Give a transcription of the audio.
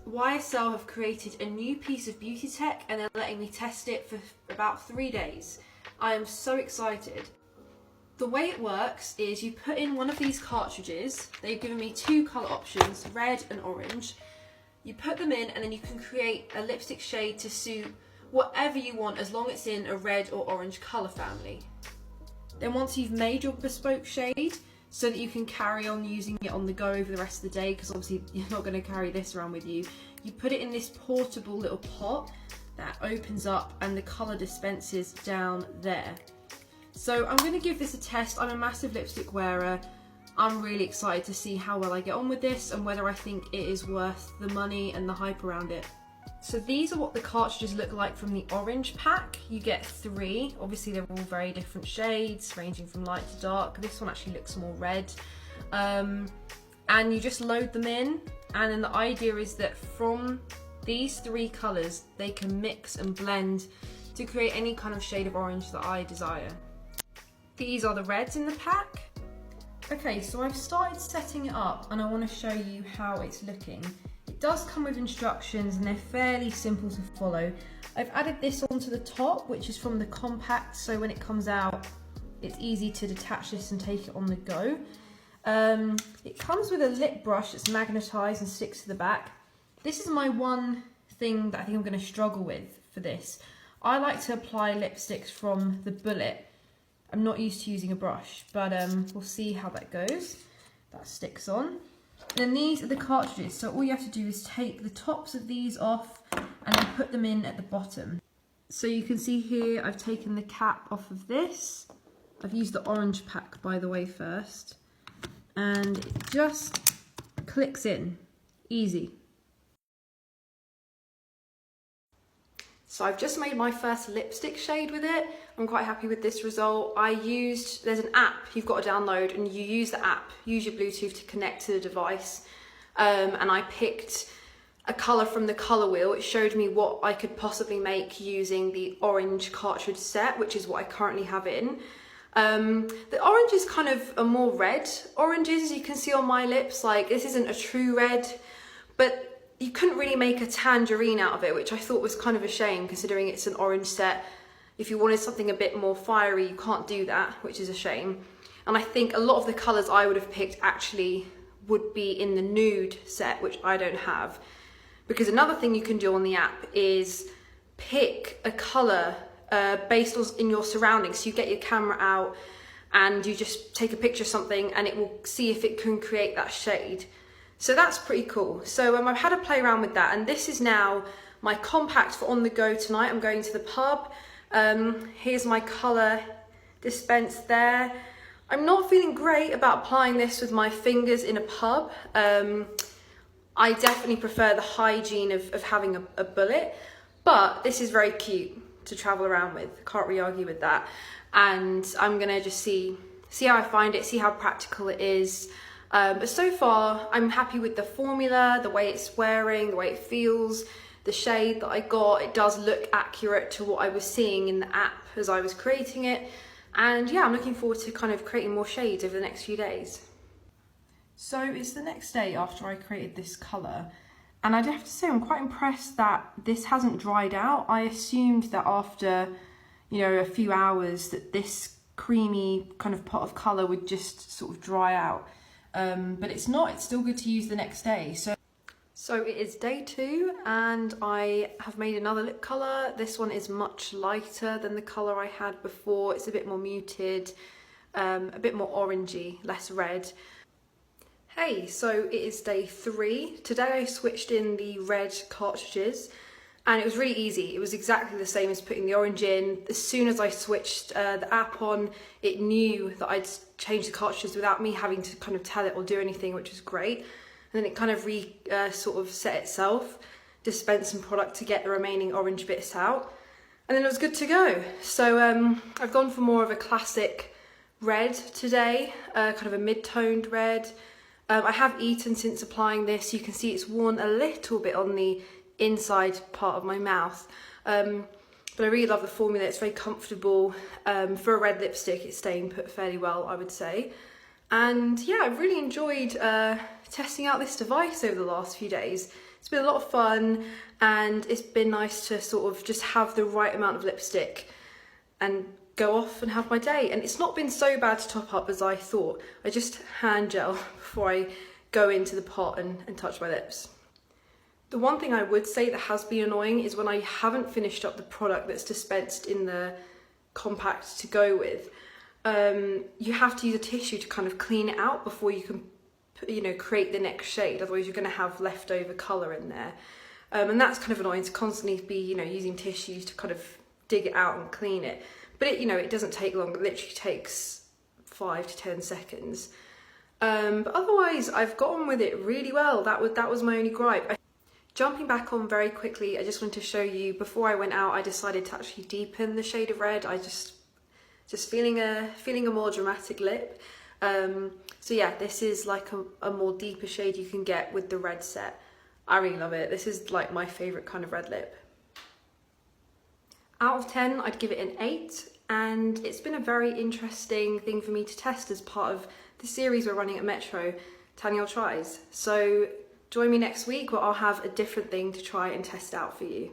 YSL have created a new piece of beauty tech and they're letting me test it for about 3 days. I am so excited. The way it works is you put in one of these cartridges. They've given me 2 colour options, red and orange. You put them in and then you can create a lipstick shade to suit whatever you want as long as it's in a red or orange colour family. Then once you've made your bespoke shade, so that you can carry on using it on the go over the rest of the day, because obviously you're not going to carry this around with you, you put it in this portable little pot that opens up and the colour dispenses down there. So I'm going to give this a test. I'm a massive lipstick wearer. I'm really excited to see how well I get on with this and whether I think it is worth the money and the hype around it. So these are what the cartridges look like from the orange pack. You get 3. Obviously they're all very different shades, ranging from light to dark. This one actually looks more red. And you just load them in, and then the idea is that from these 3 colours, they can mix and blend to create any kind of shade of orange that I desire. These are the reds in the pack. Okay, so I've started setting it up and I want to show you how it's looking. It does come with instructions and they're fairly simple to follow. I've added this onto the top, which is from the compact, so when it comes out it's easy to detach this and take it on the go. It comes with a lip brush that's magnetised and sticks to the back. This is my one thing that I think I'm going to struggle with for this. I like to apply lipsticks from the bullet. I'm not used to using a brush, but we'll see how that goes. That sticks on. And then these are the cartridges, so all you have to do is take the tops of these off and then put them in at the bottom. So you can see here I've taken the cap off of this. I've used the orange pack, by the way, first. And it just clicks in. Easy. So I've just made my first lipstick shade with it. I'm quite happy with this result. There's an app you've got to download, and you use the app, use your Bluetooth to connect to the device. And I picked a colour from the colour wheel. It showed me what I could possibly make using the orange cartridge set, which is what I currently have in. The orange is kind of a more red oranges, as you can see on my lips. Like, this isn't a true red, but you couldn't really make a tangerine out of it, which I thought was kind of a shame considering it's an orange set. If you wanted something a bit more fiery, you can't do that, which is a shame. And I think a lot of the colours I would have picked actually would be in the nude set, which I don't have. Because another thing you can do on the app is pick a colour based in your surroundings. So you get your camera out and you just take a picture of something and it will see if it can create that shade. So that's pretty cool. So I've had a play around with that, and this is now my compact for on the go tonight. I'm going to the pub. Here's my colour dispense there. I'm not feeling great about applying this with my fingers in a pub. I definitely prefer the hygiene of having a bullet, but this is very cute to travel around with. Can't really argue with that. And I'm gonna just see how I find it, see how practical it is. But so far, I'm happy with the formula, the way it's wearing, the way it feels, the shade that I got. It does look accurate to what I was seeing in the app as I was creating it. And yeah, I'm looking forward to kind of creating more shades over the next few days. So it's the next day after I created this colour, and I'd have to say I'm quite impressed that this hasn't dried out. I assumed that after, a few hours that this creamy kind of pot of colour would just sort of dry out. But it's not, it's still good to use the next day. So it is day 2 and I have made another lip colour. This one is much lighter than the colour I had before. It's a bit more muted, a bit more orangey, less red. Hey, so it is day 3. Today I switched in the red cartridges and it was really easy. It was exactly the same as putting the orange in. As soon as I switched the app on, it knew that I'd changed the cartridges without me having to kind of tell it or do anything, which was great. And then it kind of sort of set itself, dispensed some product to get the remaining orange bits out. And then it was good to go. So I've gone for more of a classic red today, kind of a mid-toned red. I have eaten since applying this. You can see it's worn a little bit on the inside part of my mouth, but I really love the formula. It's very comfortable. For a red lipstick, it's staying put fairly well, I would say. And yeah, I've really enjoyed testing out this device over the last few days. it's been a lot of fun, and it's been nice to sort of just have the right amount of lipstick and go off and have my day. And it's not been so bad to top up as I thought. I just hand gel before I go into the pot and touch my lips. The one thing I would say that has been annoying is when I haven't finished up the product that's dispensed in the compact to go with. You have to use a tissue to kind of clean it out before you can, you know, create the next shade. Otherwise you're going to have leftover colour in there. And that's kind of annoying to constantly be, you know, using tissues to kind of dig it out and clean it. But it, you know, it doesn't take long. It literally takes 5 to 10 seconds. But otherwise, I've got on with it really well. That was my only gripe. Jumping back on very quickly, I just wanted to show you, before I went out, I decided to actually deepen the shade of red. I just feeling a more dramatic lip. So yeah, this is like a more deeper shade you can get with the red set. I really love it. This is like my favourite kind of red lip. Out of 10, I'd give it an 8, and it's been a very interesting thing for me to test as part of the series we're running at Metro, Taniel Tries. So join me next week where I'll have a different thing to try and test out for you.